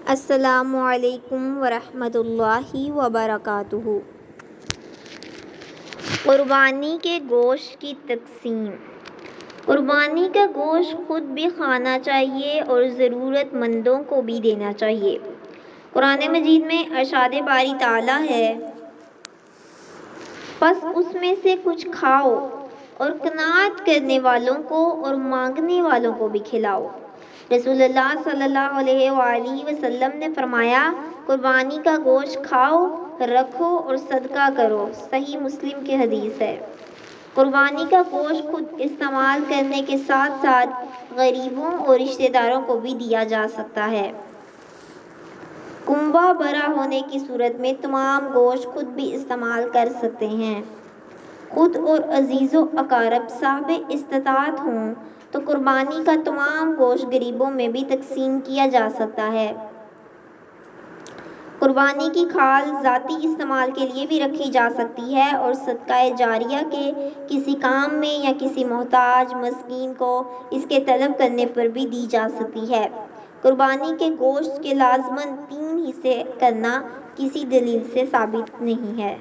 السلام علیکم ورحمۃ اللہ وبرکاتہ۔ قربانی کے گوشت کی تقسیم۔ قربانی کا گوشت خود بھی کھانا چاہیے اور ضرورت مندوں کو بھی دینا چاہیے۔ قرآن مجید میں ارشاد باری تعالیٰ ہے، پس اس میں سے کچھ کھاؤ اور قناعت کرنے والوں کو اور مانگنے والوں کو بھی کھلاؤ۔ رسول اللہ صلی اللہ علیہ وآلہ وسلم نے فرمایا، قربانی کا گوشت کھاؤ، رکھو اور صدقہ کرو۔ صحیح مسلم کی حدیث ہے۔ قربانی کا گوشت خود استعمال کرنے کے ساتھ ساتھ غریبوں اور رشتہ داروں کو بھی دیا جا سکتا ہے۔ کنبہ بھرا ہونے کی صورت میں تمام گوشت خود بھی استعمال کر سکتے ہیں۔ خود اور عزیز و اقارب صاحب استطاعت ہوں تو قربانی کا تمام گوشت غریبوں میں بھی تقسیم کیا جا سکتا ہے۔ قربانی کی کھال ذاتی استعمال کے لیے بھی رکھی جا سکتی ہے اور صدقہ جاریہ کے کسی کام میں یا کسی محتاج مسکین کو اس کے طلب کرنے پر بھی دی جا سکتی ہے۔ قربانی کے گوشت کے لازماً 3 حصے کرنا کسی دلیل سے ثابت نہیں ہے۔